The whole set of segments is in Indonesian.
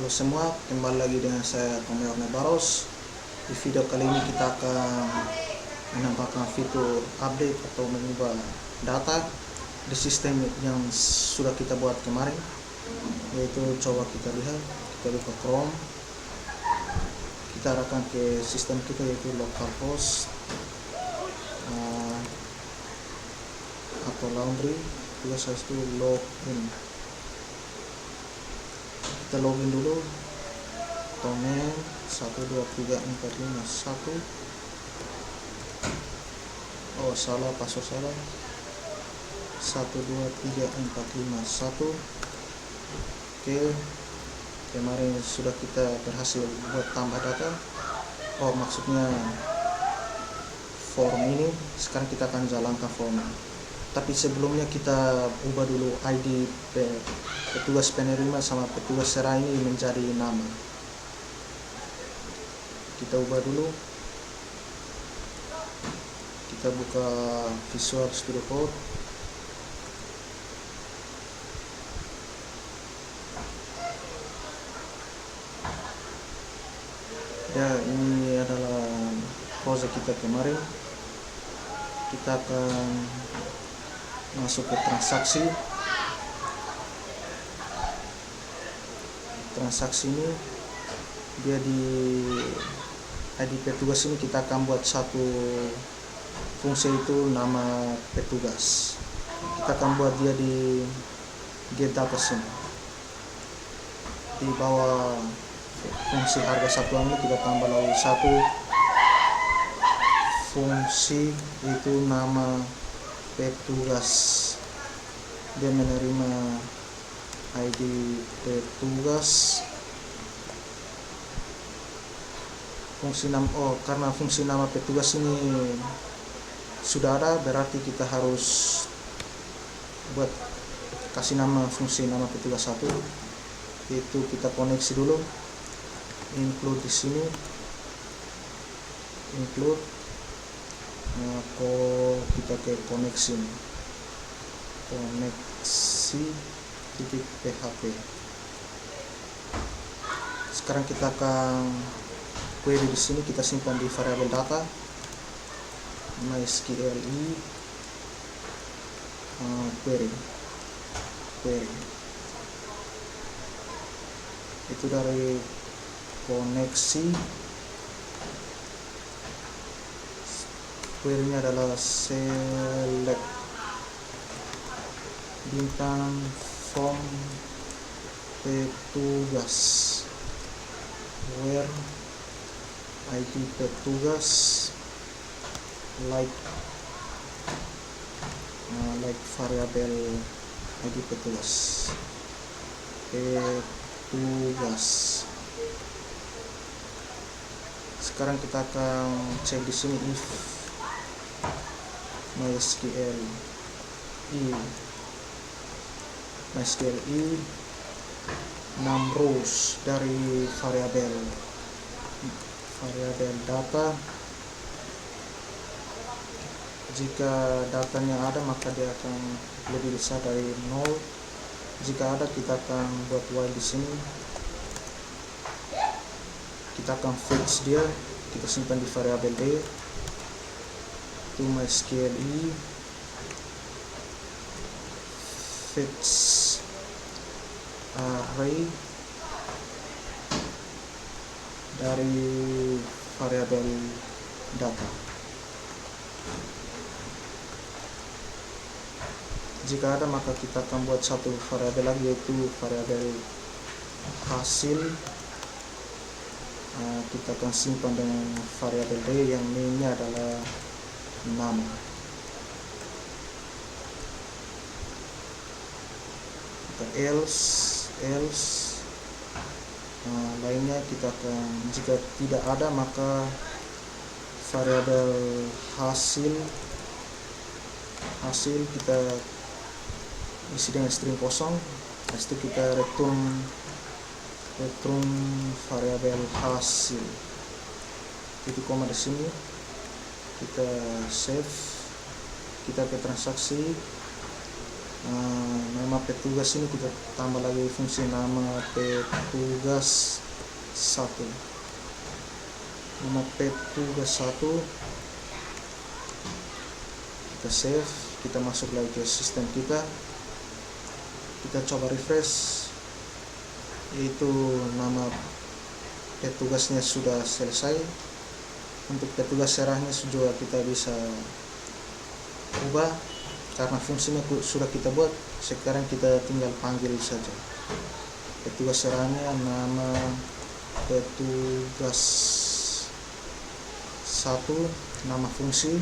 Halo semua, kembali lagi dengan saya Komeo Nebaros. Di video kali ini kita akan menambahkan fitur update atau mengubah data di sistem yang sudah kita buat kemarin. Yaitu coba kita lihat, kita buka Chrome, kita arahkan ke sistem kita yaitu localhost atau laundry. Juga saya itu login. Kita login dulu, domain 123451. Oh salah, password salah, 123451. Oke, kemarin sudah kita berhasil buat tambah data. Oh maksudnya form ini. Sekarang kita akan jalankan form, tapi sebelumnya kita ubah dulu ID petugas penerima sama petugas serah ini menjadi nama. Kita ubah dulu, kita buka Visual Studio Code. Ya, ini adalah project kita kemarin. Kita akan masuk ke transaksi. Transaksi ini dia di ID petugas ini kita akan buat satu fungsi, itu nama petugas. Kita akan buat dia di get data sini. Di bawah fungsi harga satuan ini kita tambah lagi satu fungsi, itu nama petugas. Dia menerima ID petugas. Fungsi nama, karena fungsi nama petugas ini sudah ada, berarti kita harus buat kasih nama fungsi nama petugas satu. Itu kita koneksi dulu, include di sini, include. Kita ke koneksi titik php. Sekarang kita akan query di sini, kita simpan di variabel data MySQL query itu dari koneksi. Query-nya adalah select bintang form petugas where ID petugas like variabel ID petugas. Sekarang kita akan cek di sini if MySQL 6 rows dari variabel data. Jika datanya ada maka dia akan lebih besar dari 0. Jika ada kita akan buat while di sini. Kita akan fetch dia, kita simpan di variabel d. Itu MySQL fetch array dari variabel data. Jika ada maka kita akan buat satu variabel lagi, yaitu variabel hasil. Kita akan simpan dengan variabel d yang name-nya adalah nama. Kita else lainnya kita akan, jika tidak ada maka variabel hasil kita isi dengan string kosong. Habis itu kita return variabel hasil. Titik koma di sini. Kita save, kita ke transaksi, Nama petugas ini kita tambah lagi fungsi nama petugas 1. Nama petugas 1 kita save, kita masuk lagi ke sistem kita coba refresh, yaitu nama petugasnya sudah selesai. Untuk petugas serahnya juga kita bisa ubah karena fungsinya sudah kita buat. Sekarang kita tinggal panggil saja. Petugas serahnya nama petugas 1, nama fungsi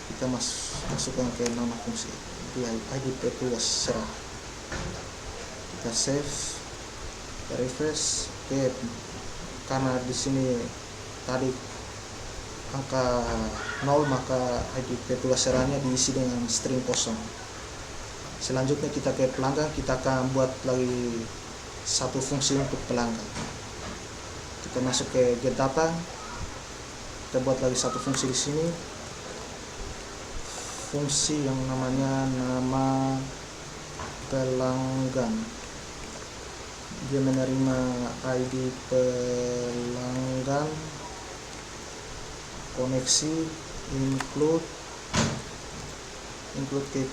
kita masukkan ke nama fungsi di ID petugas serah. Kita save, kita refresh. Oke, karena di sini tadi angka 0 maka ID petugas serahnya diisi dengan string kosong. Selanjutnya kita ke pelanggan, kita akan buat lagi satu fungsi untuk pelanggan. Kita masuk ke get data, kita buat lagi satu fungsi di sini, fungsi yang namanya nama pelanggan. Dia menerima ID pelanggan, koneksi, include ke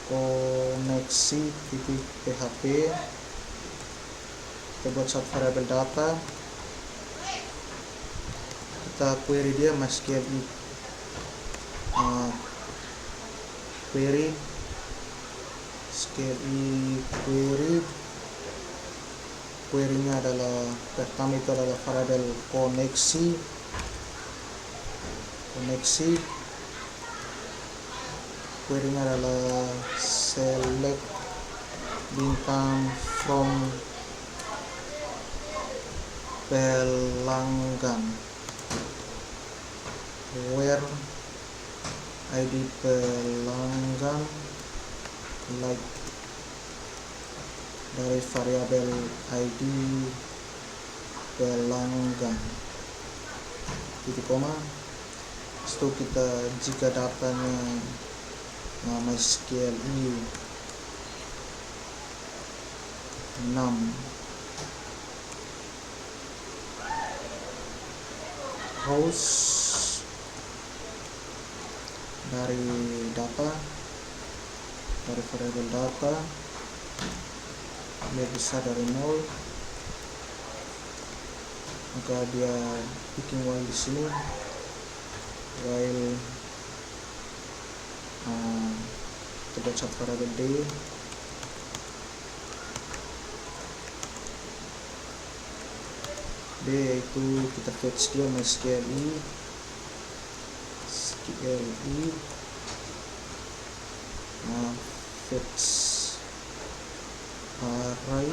koneksi titik php. Kita buat satu variabel data, kita query dia MySQL query query-nya adalah pertama itu adalah variabel koneksi. Query-nya adalah select bintang from pelanggan, where ID pelanggan like dari variabel ID pelanggan titik koma. Setelah kita jika datanya MySQL 6 host dari data, dari variabel data dia bisa dari 0, maka dia bikin while di sini, while kita buat satu variabel d yaitu kita fetch dia MySQL fetch array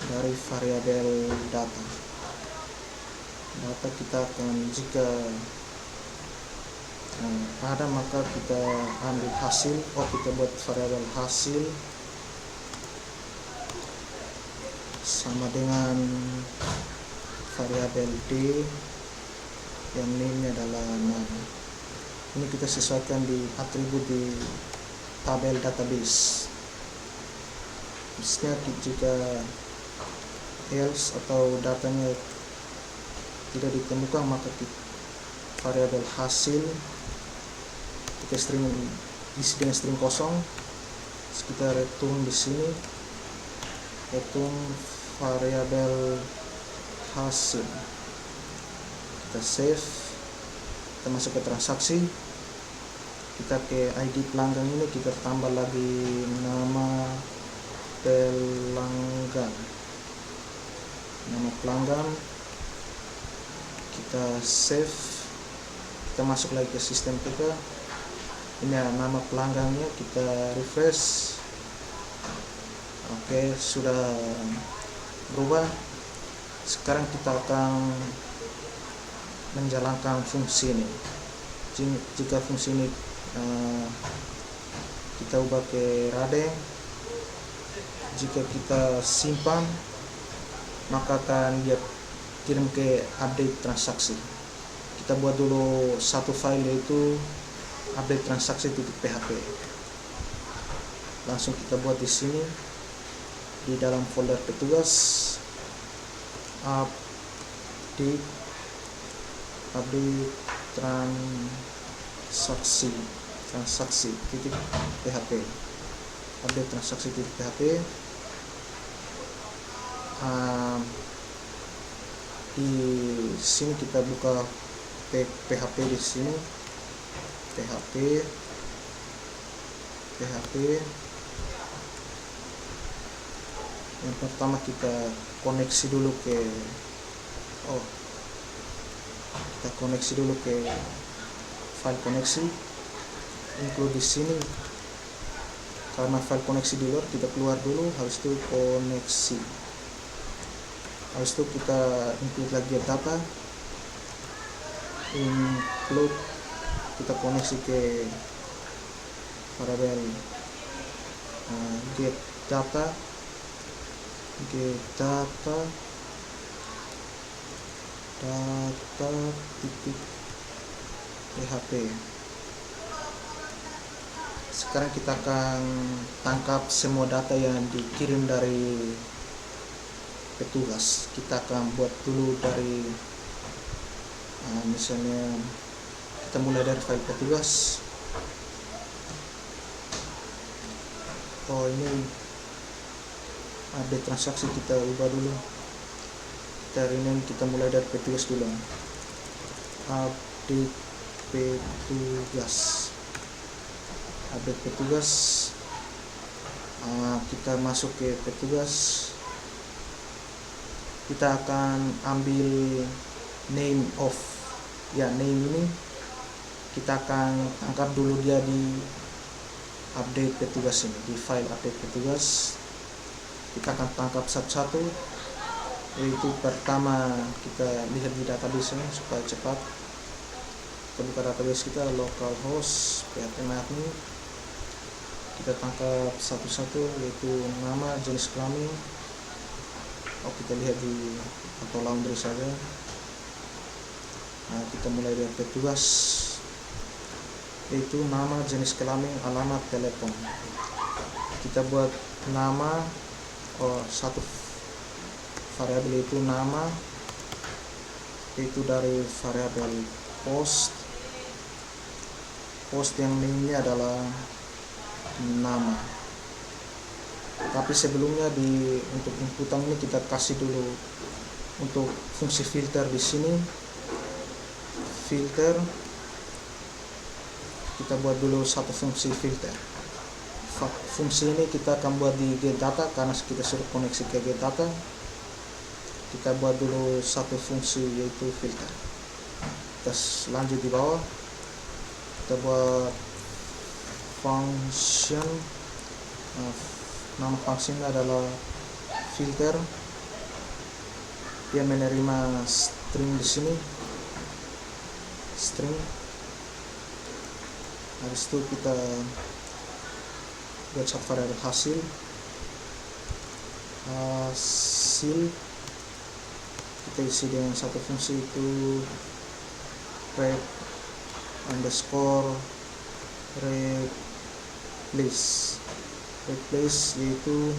dari variabel data kita akan jika ada maka kita ambil hasil. Kita buat variabel hasil sama dengan variabel d yang name-nya adalah nama. Ini kita sesuaikan di atribut di tabel database. Misalnya jika else atau datanya tidak ditemukan maka variabel hasil kita string isi dengan string kosong. Kita return di sini, return variabel hasil. Kita save, kita masuk ke transaksi, kita ke ID pelanggan ini kita tambah lagi nama pelanggan, kita save, kita masuk lagi ke sistem kita. Ini nama pelanggannya, kita refresh. Oke, sudah berubah. Sekarang kita akan menjalankan fungsi ini. Jika fungsi ini kita ubah ke Rade, jika kita simpan maka akan dia kirim ke update transaksi. Kita buat dulu satu file yaitu update transaksi.php. langsung kita buat di sini di dalam folder petugas, update transaksi titik php, update transaksi titik php. Di sini kita buka PHP di sini, PHP. Yang pertama kita koneksi dulu ke file koneksi, include di sini. Karena file koneksi di luar, kita keluar dulu, habis itu koneksi. Habis itu kita include lagi data, include, kita koneksi ke variabel get data titik php. Sekarang kita akan tangkap semua data yang dikirim dari petugas. Kita akan buat dulu dari misalnya kita mulai dari file petugas. Ini update transaksi, kita ubah dulu. Dari ini kita mulai dari petugas dulu. Update petugas. Kita masuk ke petugas. Kita akan ambil name ini. Kita akan angkat dulu dia di update petugas ini, di file update petugas. Kita akan tangkap satu-satu. Yaitu pertama kita lihat di database ini supaya cepat. Kita buka database kita, localhost php admin. Kita tangkap satu-satu, yaitu nama, jenis kelamin. Kita lihat di auto laundry saja. Kita mulai dari petugas, yaitu nama, jenis kelamin, alamat, telepon. Kita buat nama, satu variabel itu nama, itu dari variabel post yang name-nya adalah nama. Tapi sebelumnya untuk inputan ini kita kasih dulu untuk fungsi filter di sini. Filter, kita buat dulu satu fungsi filter. Fungsi ini kita akan buat di get data karena kita sudah koneksi ke get data. Kita buat dulu satu fungsi yaitu filter. Kita lanjut di bawah, kita buat function. Nama fungsinya adalah filter. Dia menerima string di sini, string. Habis itu kita buat satu variabel hasil. Kita isi dengan satu fungsi itu replace, yaitu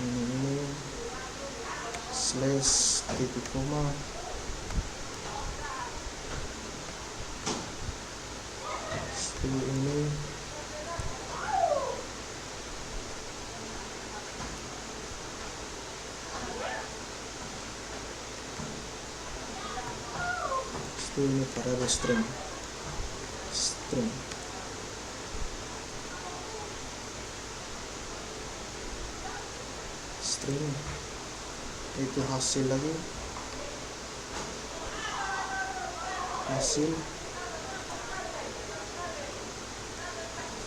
ini slash titik koma ini variabel string itu hasil lagi,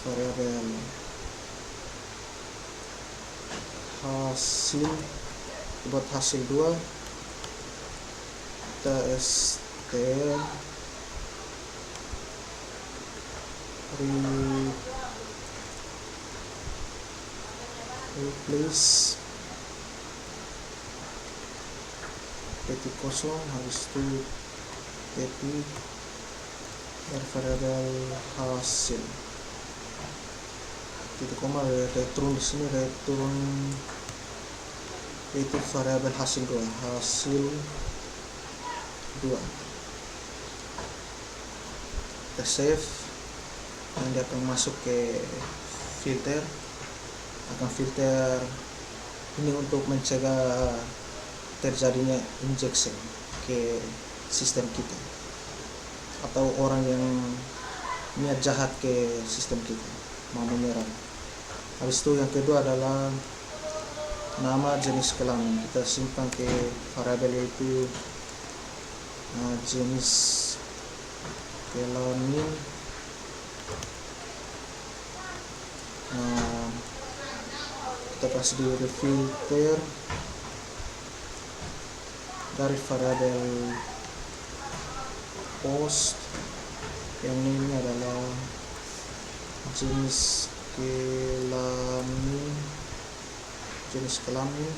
variabel hasil buat hasil 2, kita str replace titik kosong, habis itu titik dari variabel hasil, titik koma, return di sini, return itu variabel hasil 2, kita save, dan dia akan masuk ke filter, akan filter ini untuk mencegah terjadinya injection ke sistem kita atau orang yang niat jahat ke sistem kita mau menyerang. Habis itu yang kedua adalah nama jenis kelamin, kita simpan ke variabel yaitu jenis kelamin. Kita kasih di filter dari variabel post yang ini adalah jenis kelamin.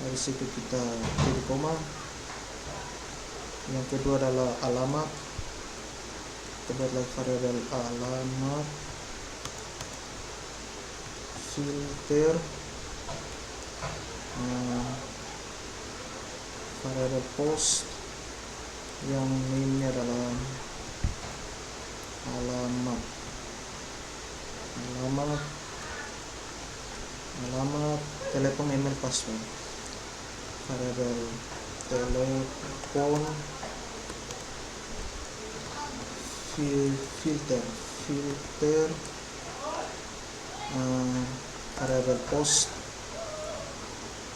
Dari situ kita titik koma. Yang kedua adalah alamat, kita buat lagi variabel alamat, filter variabel post yang ini adalah alamat, telepon, email, password, variabel telepon, filter variabel post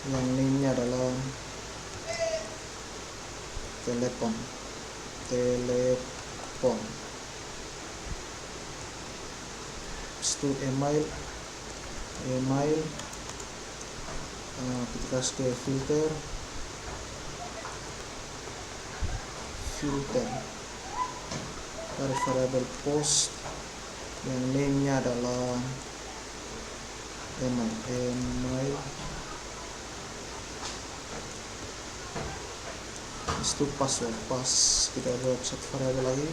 yang name-nya adalah telepon. Itu email, kita kasih ke filter dari variabel post yang name-nya adalah email. Itu password, kita buat satu variabel lagi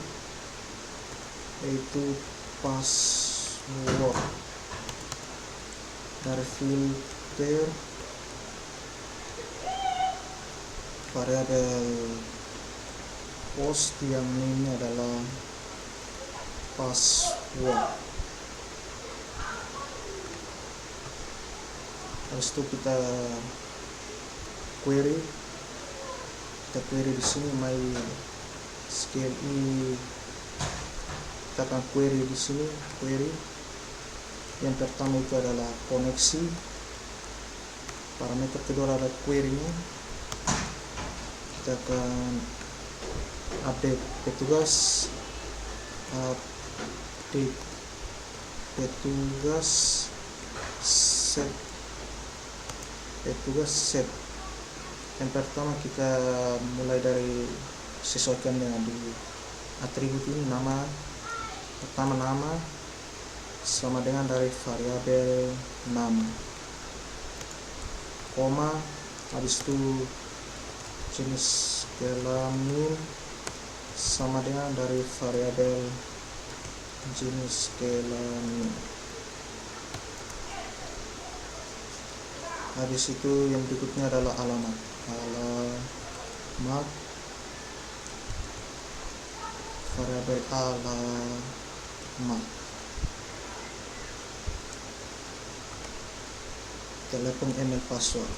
yaitu password dari filter variabel post yang name-nya adalah password. Habis itu kita query di sini MySQL ini, kita akan query di sini. Yang pertama itu adalah koneksi, parameter kedua adalah query-nya. Kita akan update petugas, set. Yang pertama kita mulai dari sesuaikan dengan di atribut ini, nama sama dengan dari variabel nama, koma, habis itu jenis kelamin sama dengan dari variabel jenis kelamin. Habis itu yang berikutnya adalah alamat, variabel alamat, telepon, email, password,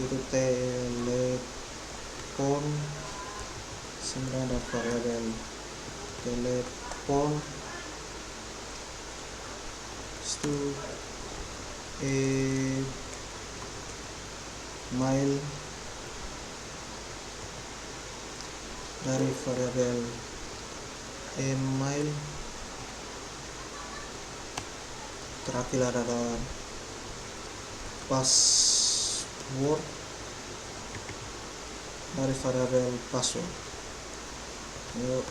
itu telepon sama dengan variabel telepon. Itu email dari variabel email. Terakhir adalah password dari variabel password.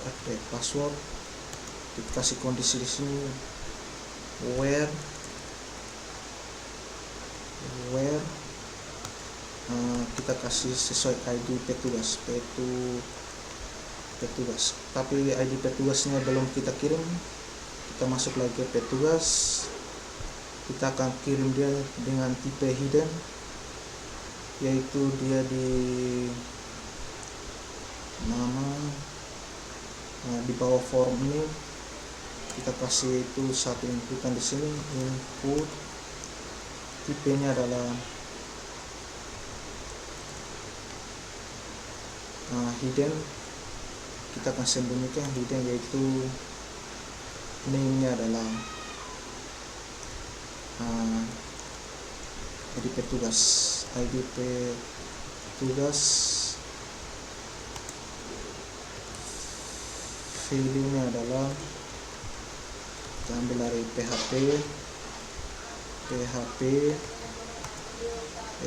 Update password, dikasih kondisi di sini where kita kasih sesuai ID petugas petugas, tapi ID petugasnya belum kita kirim. Kita masuk lagi ke petugas, kita akan kirim dia dengan tipe hidden, yaitu dia di nama di bawah form ini kita kasih itu satu inputan di sini, input tipenya adalah hidden. Kita akan sembunyikan hidden, yaitu name-nya adalah ID petugas, filenya adalah kita ambil dari PHP,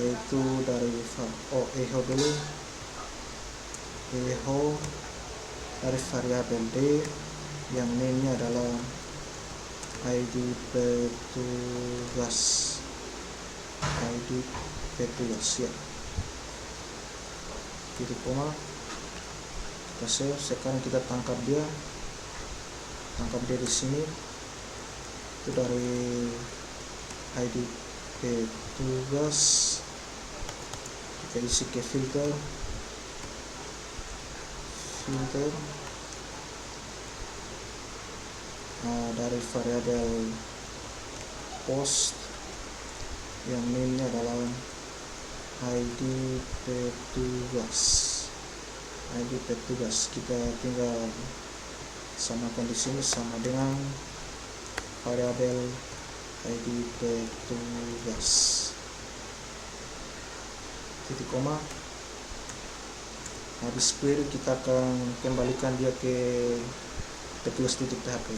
yaitu dari echo dulu, echo dari variabel D yang name-nya adalah ID petugas ya, titik koma, kita save. Sekarang kita tangkap dia di sini, itu dari ID petugas, kita isi ke filter dari variabel post yang name-nya adalah ID petugas. Kita tinggal samakan di sini sama dengan variabel ID petugas, titik koma. Habis query kita akan kembalikan dia ke petugas.php.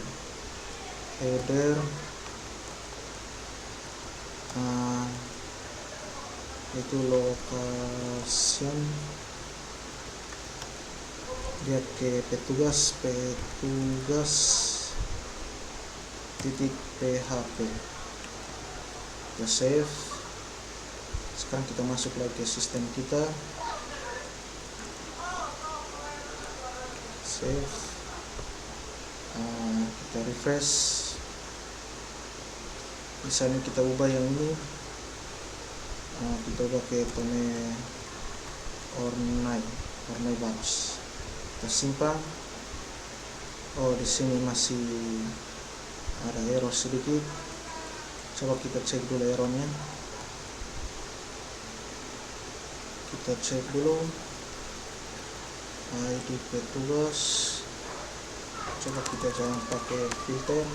Header itu location, dia ke petugas.php. kita save. Sekarang kita masuk lagi ke sistem kita, save, kita refresh. Misalnya kita ubah yang ini, kita ubah ke tone ornai box, kita simpan. Di sini masih ada error sedikit, coba kita cek dulu errornya. Kita cek dulu ID petugas, coba kita jangan pakai filter,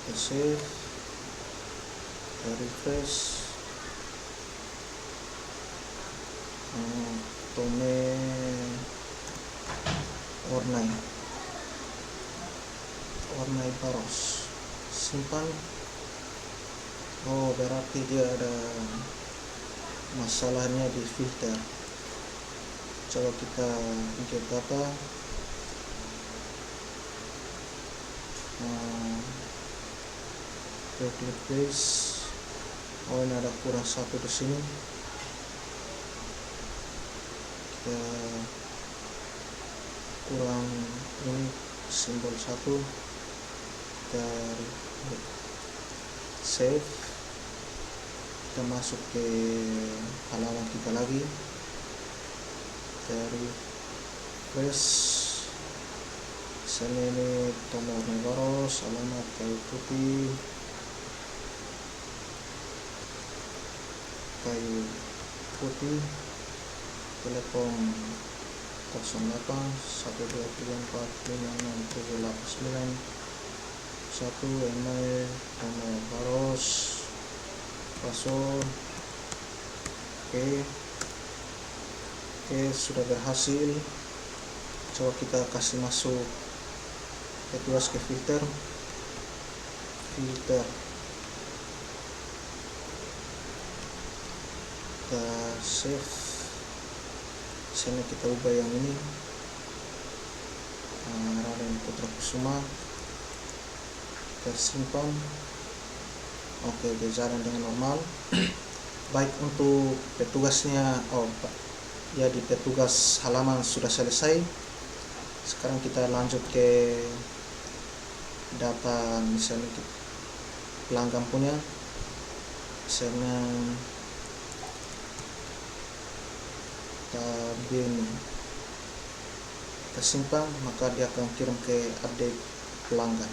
kita save, kita refresh. Tone ornai baros, simpan. Berarti dia ada masalahnya di filter. Coba kita inject data, klik place. Ini ada kurang satu di sini, kita kurang ini simbol satu, kita save, kita masuk ke halaman kita lagi, dari refresh. Misalnya ini nomor baros, alamat kayu putih, telepon 081234567891, email nomor baros, password. Oke, sudah berhasil. Coba kita kasih masuk petugas ke filter. Kita save. Sini kita ubah yang ini, Raden Putra Kusuma, kita simpan. Oke, dia jalan dengan normal. baik untuk petugasnya. Ya, di petugas halaman sudah selesai. Sekarang kita lanjut ke data, misalnya pelanggan punya, misalnya tabin tersimpan, maka dia akan kirim ke update pelanggan.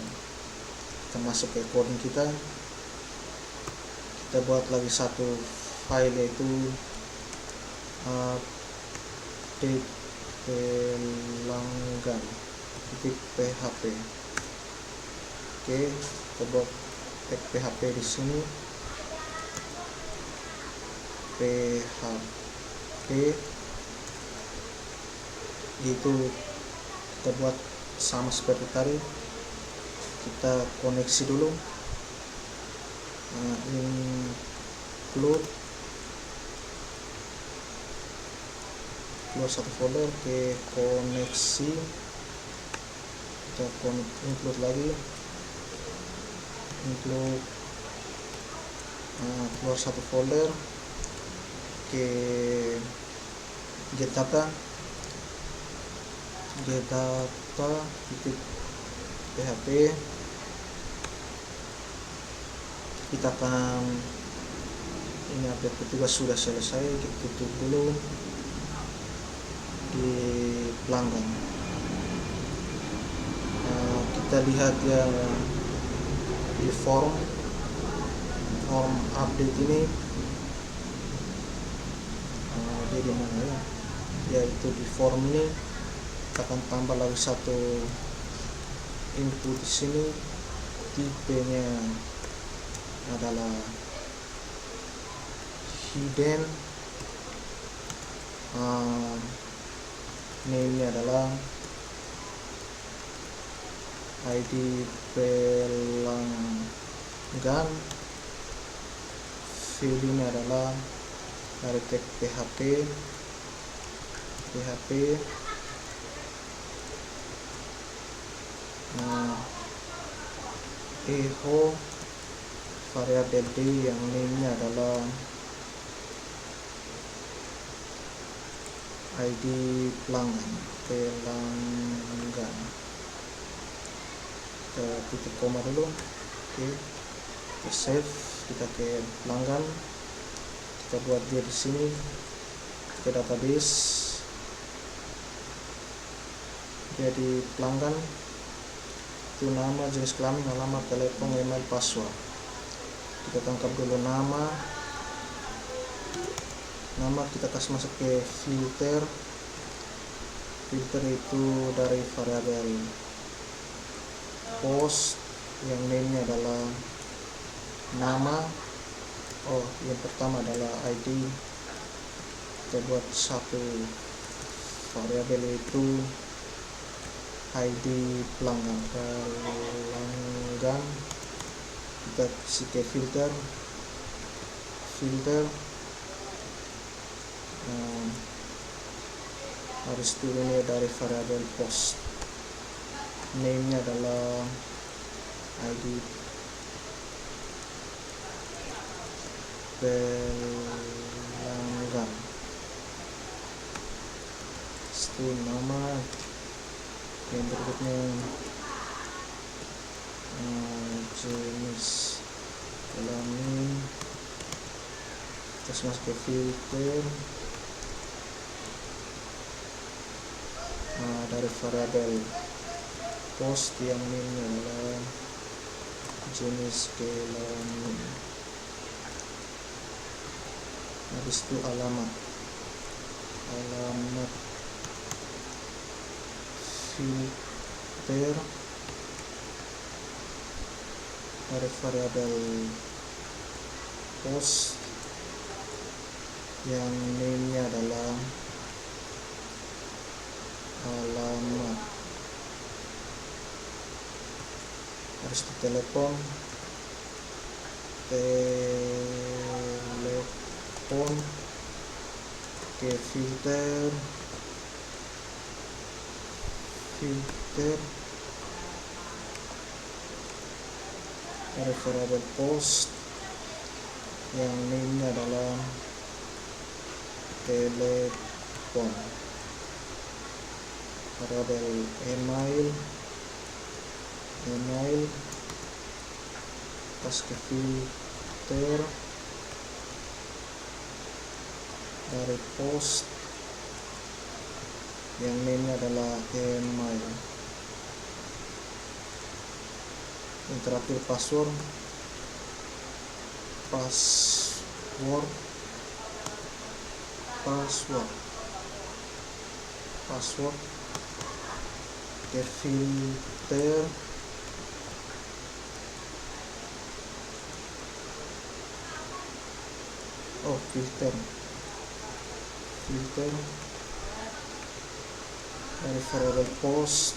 Kita masuk ke coding kita buat lagi satu file, yaitu update pelanggan .php. Oke, kita buat tag php di sini, php gitu. Kita buat sama seperti tadi, kita koneksi dulu, include keluar satu folder ke koneksi, kita include lagi, include keluar satu folder ke get data .php. Kita akan ini update petugas sudah selesai, kita tutup dulu di pelanggan. Kita lihat ya di form update ini, dia di mana ya? Yaitu di form ini kita akan tambah lagi satu input di sini, tipenya adalah hidden, name-nya adalah ID pelanggan, field-nya adalah dari tag php, echo variabel d yang name-nya adalah ID pelanggan. Kita titik koma dulu. Oke, kita save, kita ke pelanggan, kita buat dia di sini ke database. Jadi pelanggan itu nama, jenis kelamin, alamat, telepon, email, password. Kita tangkap dulu nama kita kasih masuk ke filter itu dari variabel post yang name-nya adalah nama. Yang pertama adalah ID, kita buat satu variabel itu ID pelanggan, kita kasih ke filter harus turunnya dari variabel post, name-nya adalah ID pelanggan, itu nama. Yang berikutnya jenis kelamin, terus masuk ke filter, dari variabel post yang ini adalah jenis kelamin. Habis itu alamat filter dari variabel post yang name-nya adalah alamat. Harus di telepon ke filter dari variabel post yang name-nya adalah telepon. Variabel email kasih ke filter dari post yang name-nya adalah email. Yang terakhir password ke filter dari variable post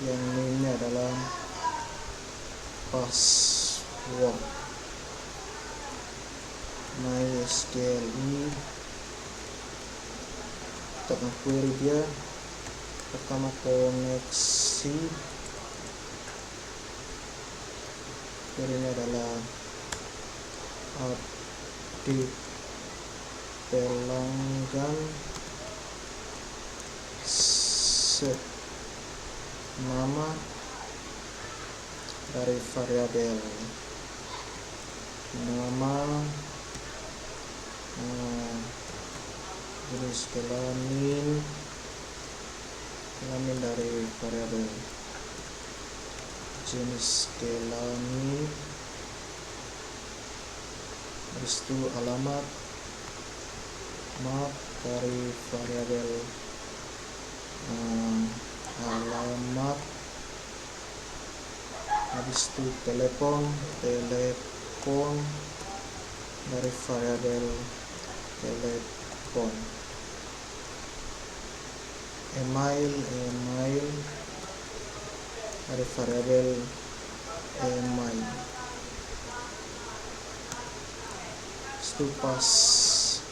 yang name-nya adalah password. MySQL ini kita akan query dia. Pertama koneksi, query-nya adalah update pelanggan, set nama dari variabel nama, jenis kelamin dari variabel jenis kelamin, habis itu alamat dari variabel alamat, habis itu telepon dari variabel telepon, email dari variabel email, itu password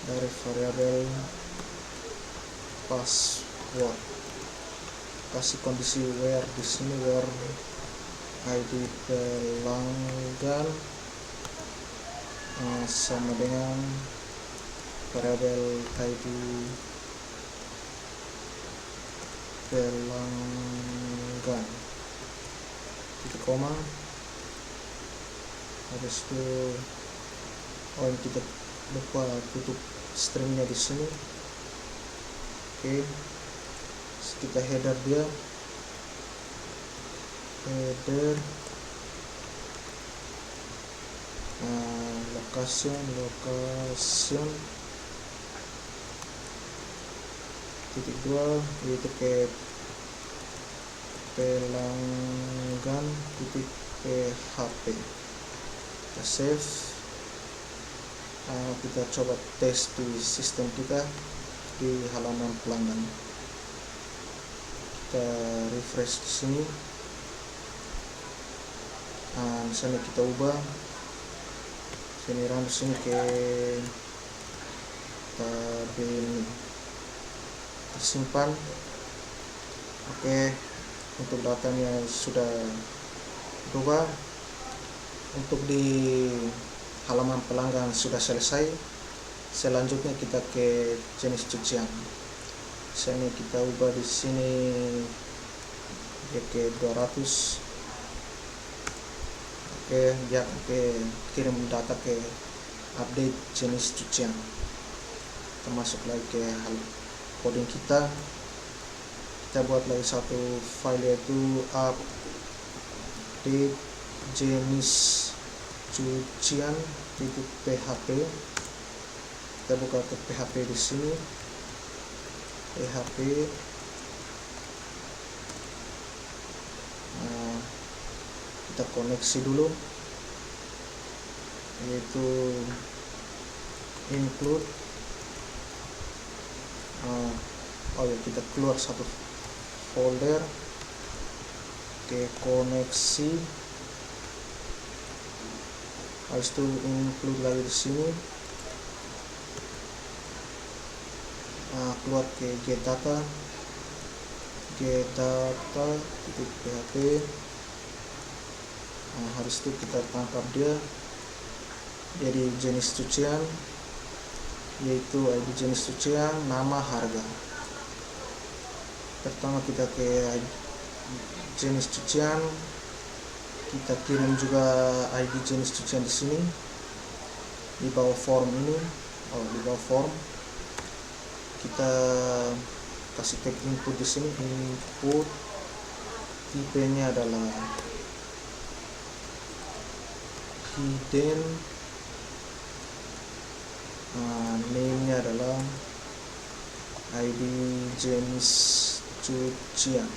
dari variabel password. Kasih kondisi where di sini, where ID pelanggan sama dengan variabel ID pelanggan, titik koma, habis itu yang kita lupa tutup stringnya di sini. Oke, kita header dia, location titik 2 yaitu ke pelanggan titik php. Kita save. Kita coba tes di sistem kita di halaman pelanggan. Kita refresh di sini. Misalnya kita ubah sini run sini ke tab ini, simpan. Oke, untuk datanya sudah berubah. Untuk di halaman pelanggan sudah selesai. Selanjutnya kita ke jenis cucian. Misalnya kita ubah di sini ke 200. Oke, dia kirim data ke update jenis cucian. Kita masuk lagi ke coding kita. Kita buat lagi satu file yaitu update jenis cucian titik php. Kita buka ke php di sini, php. Kita koneksi dulu, yaitu include. Kita keluar satu folder ke koneksi, habis itu include lagi di sini. Keluar ke get data titik php. Habis itu kita tangkap dia jadi jenis cucian, yaitu ID jenis cucian, nama, harga. Pertama kita ke jenis cucian, kita kirim juga ID jenis cucian di sini di bawah form ini. Di bawah form kita kasih tag input di sini. Input tipenya adalah hidden, name-nya adalah ID jenis cucian,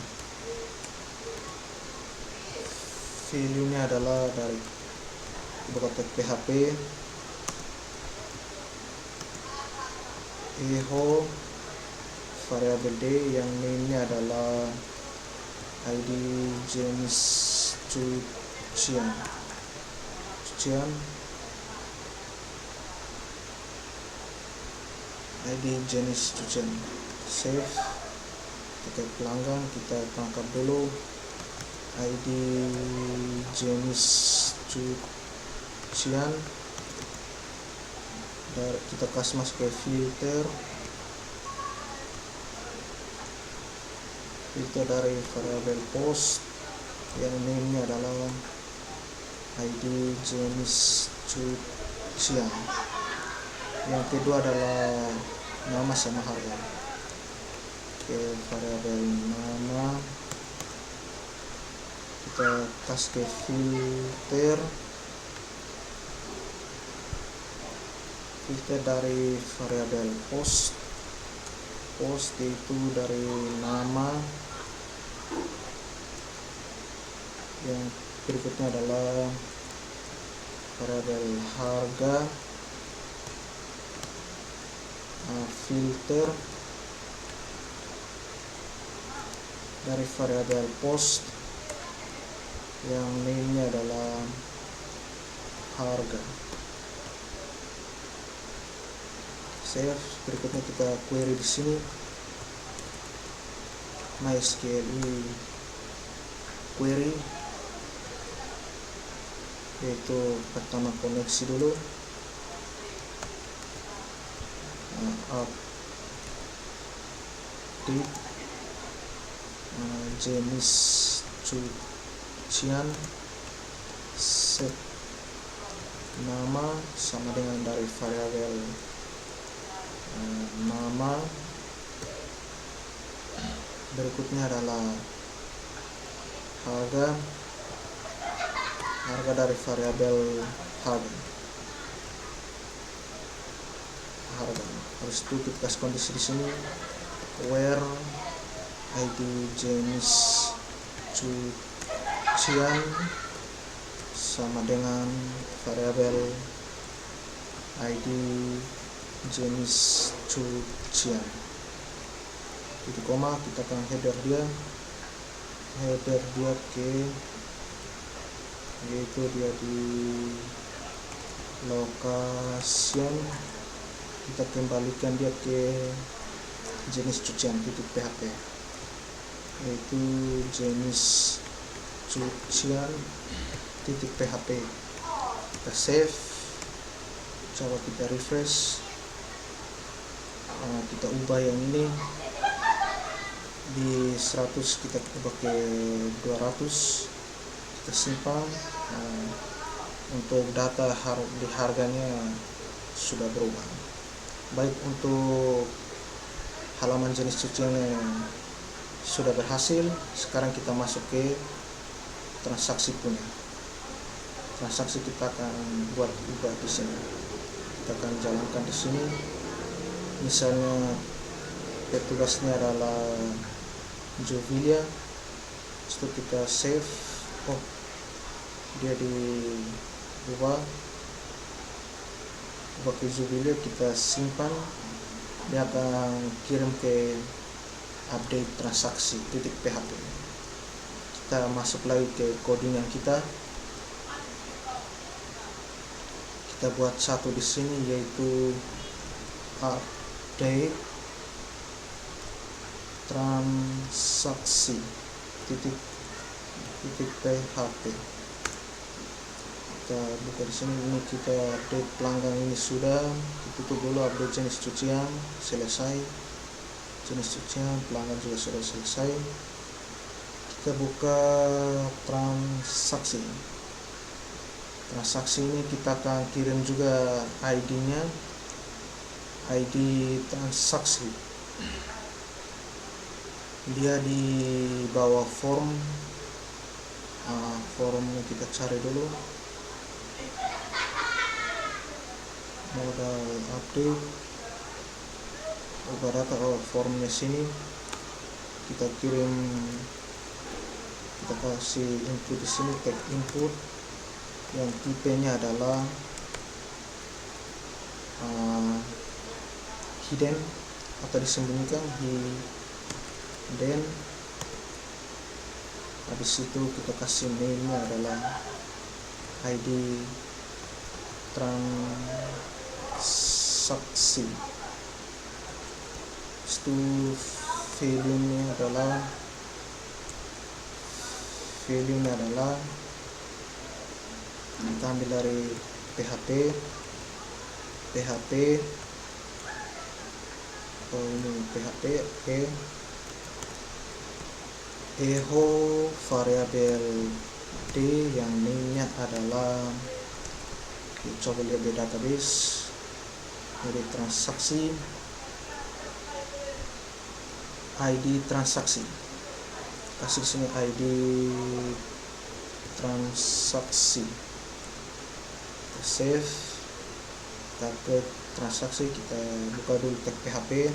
value-nya adalah dari buka tag PHP, echo variabel D yang name-nya adalah ID jenis cucian, ID jenis cucian. Save, tiket pelanggan kita tangkap dulu ID jenis cucian, kita kasih masuk ke filter dari variabel post yang name-nya adalah ID jenis cucian. Yang kedua adalah nama sama harga. Oke, variabel nama kita kasih ke filter dari variabel post itu dari nama. Yang berikutnya adalah variabel harga, filter dari variabel post yang name-nya adalah harga. Save. Berikutnya kita query di sini MySQL query, yaitu pertama koneksi dulu, update jenis cucian, set nama sama dengan dari variabel nama. Berikutnya adalah harga dari variabel harga. Harus itu kita kasih kondisi di sini where ID jenis cucian sama dengan variabel ID jenis cucian. Titik koma, kita akan header dia ke, yaitu dia di location, kita kembalikan dia ke jenis cucian titik PHP, yaitu jenis cucian titik PHP. Kita save, coba kita refresh. Kita ubah yang ini di 100, kita ubah ke 200, kita simpan. Untuk data di harganya sudah berubah. Baik, untuk halaman jenis cucian sudah berhasil. Sekarang kita masuk ke transaksi punya. Transaksi kita akan ubah di sini. Kita akan jalankan di sini. Misalnya petugasnya adalah Jovilia, itu kita save. Dia diubah ke Jovilia, kita simpan. Dia akan kirim ke update transaksi titik PHP. Kita masuk lagi ke coding yang kita buat satu di sini, yaitu update transaksi titik PHP. kita buka di sini. Ini kita update pelanggan, ini sudah ditutup dulu. Update jenis cucian selesai, jenis cucian pelanggan juga sudah selesai. Kita buka transaksi. Transaksi ini kita akan kirim juga ID-nya, ID transaksi. Dia di bawah form. Formnya kita cari dulu. Modal update, ubah data. Formnya sini. Kita kirim, kita kasih input di sini, tag input yang tipenya adalah hidden atau disembunyikan, hidden. Habis itu kita kasih name-nya adalah ID transaksi. Itu value-nya adalah kita ambil dari PHP atau ini PHP echo variabel d yang name-nya adalah, kita coba lihat di database, dari transaksi, ID transaksi, kasih di sini ID transaksi. Kita save, kita create transaksi. Kita buka dulu tag PHP,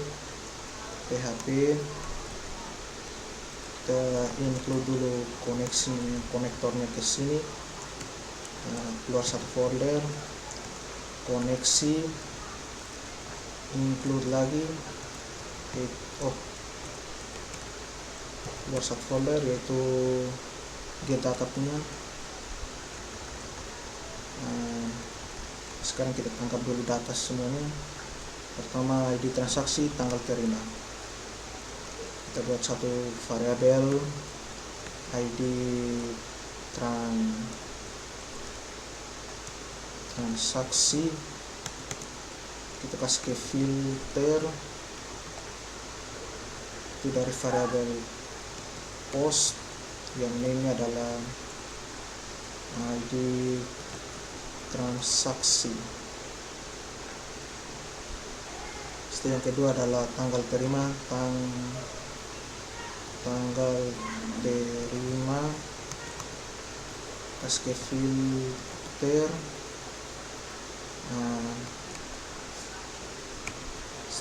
kita include dulu konektornya ke sini. Keluar satu folder, koneksi, include lagi, keluar satu folder yaitu get data punya. Sekarang kita tangkap dulu data semuanya. Pertama ID transaksi, tanggal terima. Kita buat satu variabel ID transaksi. Kita kasih ke filter, itu dari variabel post yang name-nya adalah ID transaksi. Setelah yang kedua adalah tanggal terima, tanggal terima, kasih ke filter,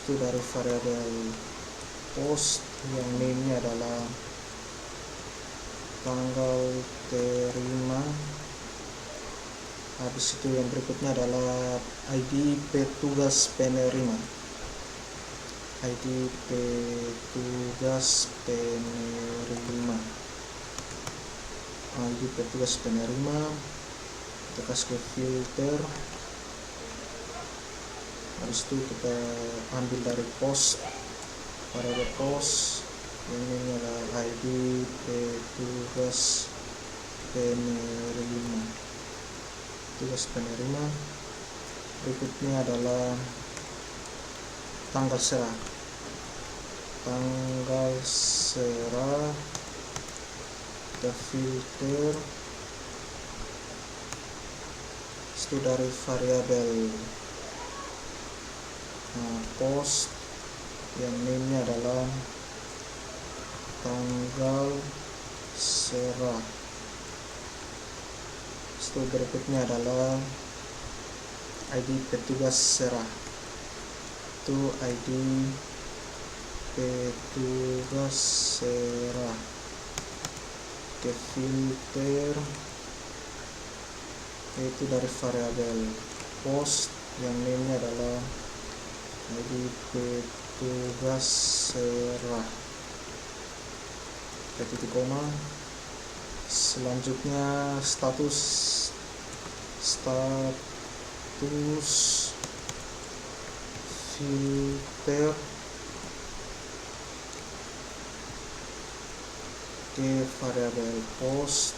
itu dari variabel post yang name-nya adalah tanggal terima. Habis itu yang berikutnya adalah ID petugas penerima, ID petugas penerima, kita kasih ke filter. Habis itu kita ambil dari post, variabel post yang ini adalah ID petugas penerima. Berikutnya adalah tanggal serah, kita filter, itu dari variabel post yang name-nya adalah tanggal serah. Itu berikutnya adalah ID petugas serah, itu ID petugas serah. Ke filter, itu dari variabel post yang name-nya adalah ID petugas serah, titik koma. Selanjutnya status filter ke variabel post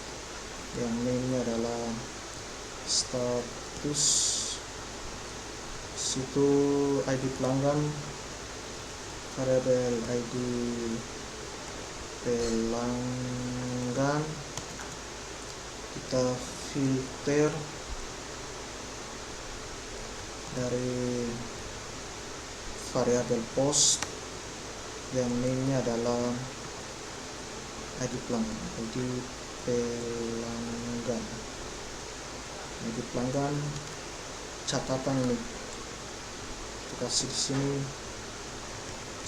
yang name-nya adalah status, situ ID pelanggan, variabel ID pelanggan, kita filter dari variabel post yang name-nya adalah ID pelanggan, ID pelanggan catatan ini kita kasih di sini,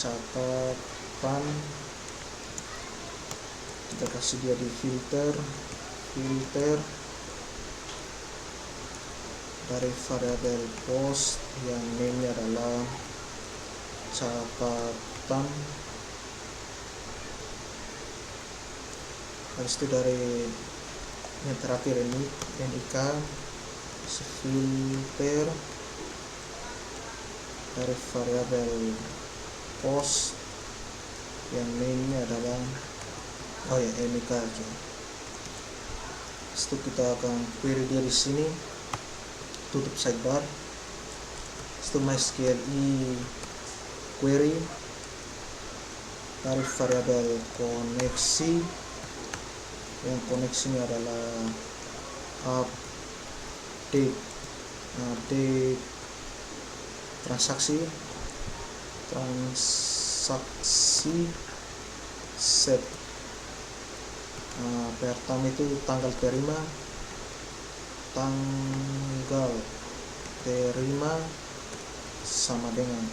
catatan, kita kasih dia di filter dari variabel post yang name-nya adalah catatan. Habis itu dari yang terakhir ini nik, filter dari variabel post yang name-nya adalah nik aja. Setelah kita akan query dia di sini, tutup sidebar. Setelah MySQL query dari variabel koneksi, yang koneksinya adalah update transaksi set. Pertama itu tanggal terima sama dengan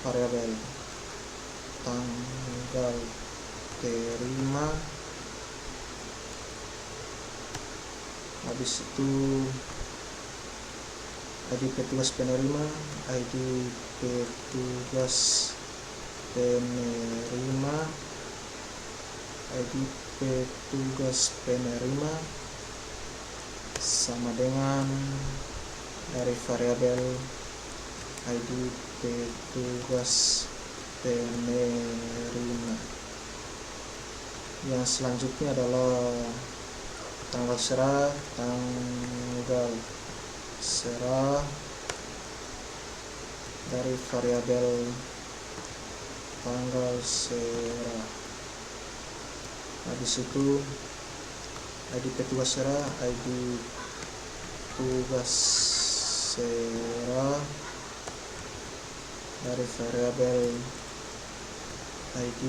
variabel tanggal terima. Habis itu ID petugas penerima, ID petugas penerima, ID petugas penerima sama dengan dari variabel ID petugas penerima. Yang selanjutnya adalah tanggal serah dari variabel tanggal serah. Habis itu ID petugas serah, ID tugas serah dari variabel ID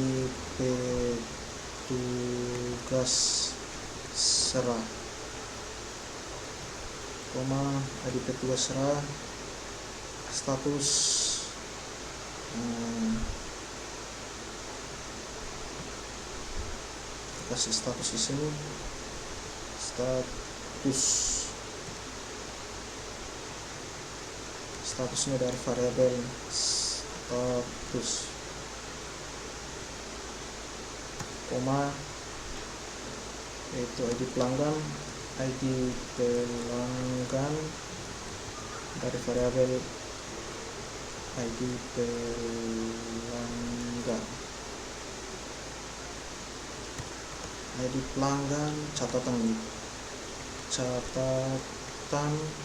petugas serah, ID petugas serah, status kasih status di sini, statusnya dari variabel status, yaitu ID pelanggan, ID pelanggan dari variabel ID pelanggan. ID pelanggan catatan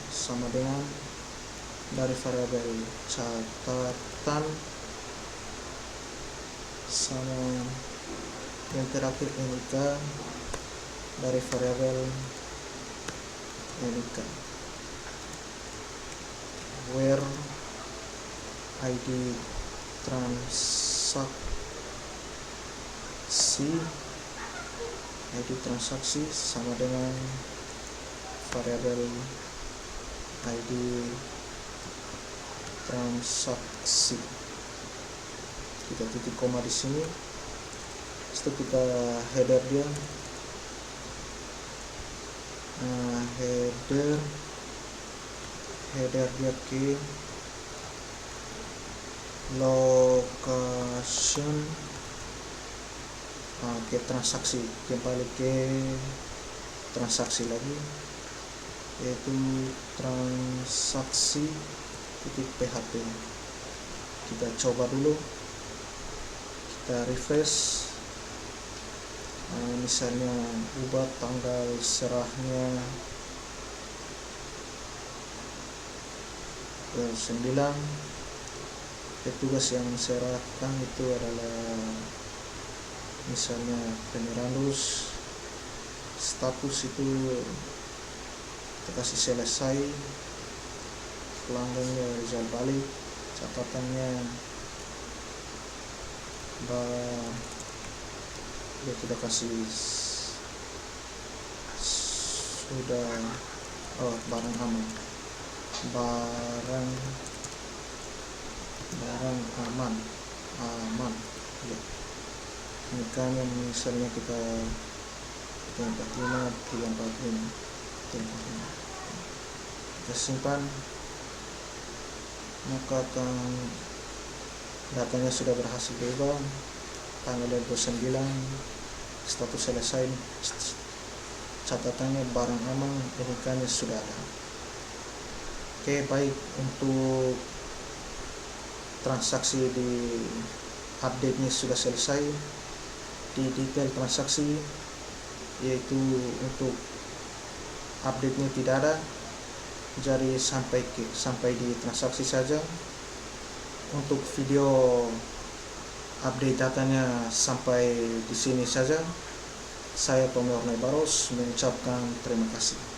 sama dengan dari variabel catatan sama yang terakhir nik dari variabel nik, where ID transaksi sama dengan variabel ID transaksi. Kita titik koma di sini. Setelah kita header dia, header dia ke location, ke transaksi, kembali ke transaksi lagi, yaitu transaksi titik php. Kita coba dulu, kita refresh, misalnya ubah tanggal serahnya 9. Petugas yang saya lakukan itu adalah misalnya penerandus, status itu kita kasih selesai, pelanggannya Rizal balik, catatannya dia tidak kasih sudah barang aman, barang aman ya. Ini kan yang misalnya kita 345 kita simpan, maka akan datanya sudah berhasil diubah, tanggal 29, status selesai, catatannya barang aman, NIK-nya sudah ada. Oke, baik, untuk transaksi di update-nya sudah selesai. Di detail transaksi, yaitu untuk update-nya tidak ada, jadi sampai di transaksi saja. Untuk video update datanya sampai di sini saja. Saya Tommy Ornai Baros mengucapkan terima kasih.